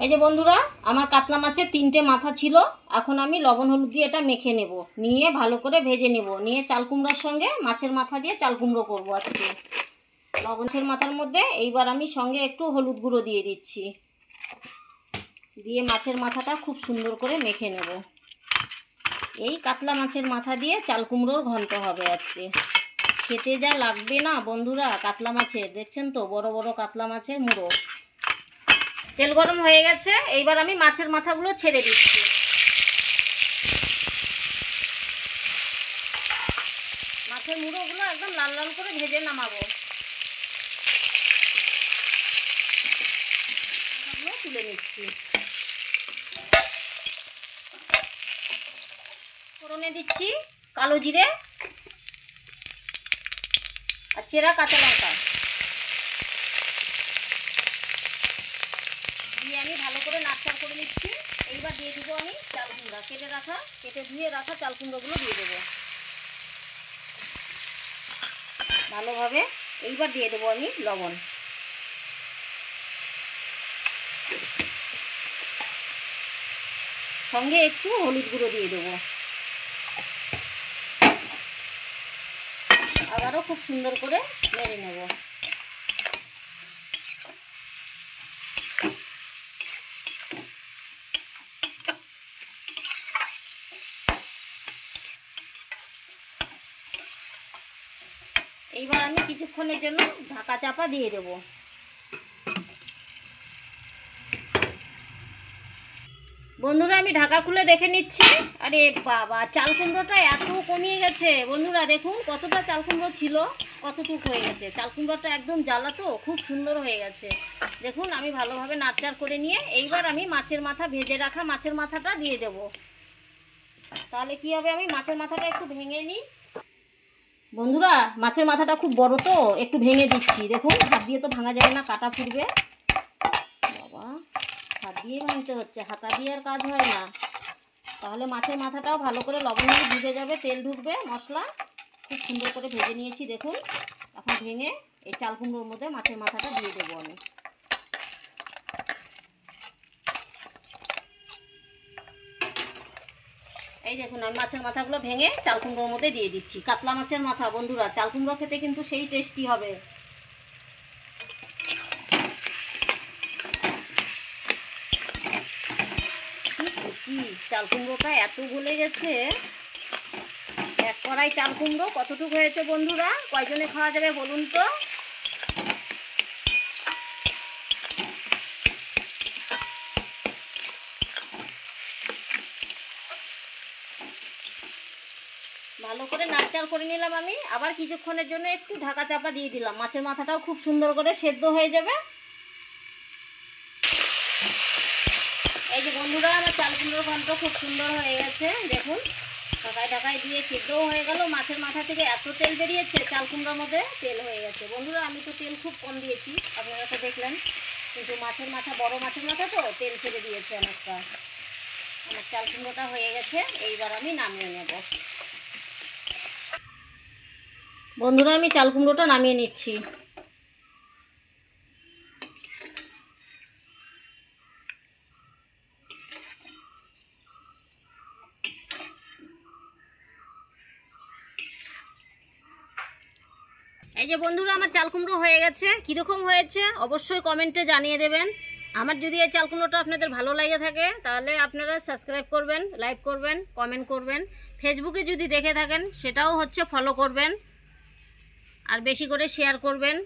এই যে বন্ধুরা, আমার কাতলা মাছের 3টে মাথা ছিল। এখন আমি লবণ হলুদ দিয়ে এটা মেখে নেব, নিয়ে ভালো করে ভেজে নেব, নিয়ে চাল কুমড়োর সঙ্গে মাছের মাথা দিয়ে চাল কুমড়ো করবো আজকে। লবণের মাথার মধ্যে এইবার আমি সঙ্গে একটু হলুদ গুঁড়ো দিয়ে দিচ্ছি, দিয়ে মাছের মাথাটা খুব সুন্দর করে মেখে নেব। এই কাতলা মাছের মাথা দিয়ে চাল কুমড়োর ঘন্ট হবে আজকে। খেতে যা লাগবে না বন্ধুরা কাতলা মাছের, দেখছেন তো বড় বড় কাতলা মাছের মুড়ো। তেল গরম হয়ে গেছে, এইবার আমি মাছের মাথাগুলো ছেড়ে দিচ্ছি। মাছের মুড়োগুলো একদম লাল লাল করে ভেজে নামাবো। তুলে নিচ্ছি। ফোড়নে দিচ্ছি কালো জিরে আর চেরা কাঁচা লঙ্কা দিয়ে আমি ভালো করে নাড়চাড় করে নিচ্ছি। এইবার দিয়ে দেবো আমি চাল কুমড়া, কেটে ধুয়ে রাখা চাল কুমড়োগুলো দিয়ে দেবো ভালোভাবে। এইবার দিয়ে দেবো আমি লবণ, সঙ্গে একটু হলুদ গুঁড়ো দিয়ে দেবো। আবারও খুব সুন্দর করে নেড়ে নেব। এইবার আমি কিছুক্ষণের জন্য ঢাকা চাপা দিয়ে দেব। বন্ধুরা আমি ঢাকা খুলে দেখে নিচ্ছি। আরে বাবা, চাল কুমড়োটা এত কমিয়ে গেছে বন্ধুরা, দেখুন কতটা চাল কুমড়ো ছিল কতটুক হয়ে গেছে। চাল কুমড়োটা একদম জ্বালা তো, খুব সুন্দর হয়ে গেছে। দেখুন আমি ভালোভাবে নাড়চাড় করে নিয়ে এইবার আমি মাছের মাথা, ভেজে রাখা মাছের মাথাটা দিয়ে দেব। তাহলে কি হবে, আমি মাছের মাথাটা একটু ভেঙে নিই। বন্ধুরা মাছের মাথাটা খুব বড় তো, একটু ভেঙে দিচ্ছি। দেখুন হাত দিয়ে তো ভাঙা যায় না, কাটা ফুটবে। বাবা, হাত দিয়ে ভাঙতে হচ্ছে, হাতা দিয়ে আর কাজ হয় না। তাহলে মাছের মাথাটাও ভালো করে লবণ দিয়ে ভিজে যাবে, তেল ঢুকবে, মশলা খুব সুন্দর করে ভেজে নিয়েছি। দেখুন এখন ভেঙে এই চাল কুমড়োর মধ্যে মাছের মাথাটা দিয়ে দেবো আমি। এই দেখুন আমি মাছের মাথাগুলো ভেঙে চাল কুমড়োর মধ্যে দিয়ে দিচ্ছি। কাতলা মাছের মাথা বন্ধুরা, চাল কুমড়ো খেতে কিন্তু সেই টেস্টি হবে। চাল কুমড়োটা এত গলে গেছে, এক কড়াই চাল কুমড়ো কতটুকু হয়েছে বন্ধুরা, কয়জনে খাওয়া যাবে বলুন তো? ভালো করে নাড়চাড় করে নিলাম আমি। আবার কিছুক্ষণের জন্য একটু ঢাকা চাপা দিয়ে দিলাম, মাছের মাথাটাও খুব সুন্দর করে সেদ্ধ হয়ে যাবে। এই যে বন্ধুরা আমার চাল কুমড়োর ঘন্ট খুব সুন্দর হয়ে গেছে। দেখুন ঢাকায় দিয়ে সেদ্ধও হয়ে গেল। মাছের মাথা থেকে এত তেল বেরিয়েছে, চাল কুমড়োর মধ্যে তেল হয়ে গেছে। বন্ধুরা আমি তো তেল খুব কম দিয়েছি, আপনারা তো দেখলেন, কিন্তু মাছের মাথা, বড় মাছের মাথা তো তেল ছেড়ে দিয়েছে অনেকটা। আমার চাল কুমড়োটা হয়ে গেছে, এইবার আমি নামিয়ে নেব। বন্ধুরা আমি চাল কুমড়োটা নামিয়ে নিচ্ছি। এই যে বন্ধুরা আমার চাল কুমড়ো হয়ে গেছে, কীরকম হয়েছে অবশ্যই কমেন্টে জানিয়ে দেবেন। আমার যদি এই চাল কুমড়োটা আপনাদের ভালো লাগে থাকে তাহলে আপনারা সাবস্ক্রাইব করবেন, লাইক করবেন, কমেন্ট করবেন। ফেসবুকে যদি দেখে থাকেন সেটাও হচ্ছে ফলো করবেন, আর বেশি করে শেয়ার করবেন।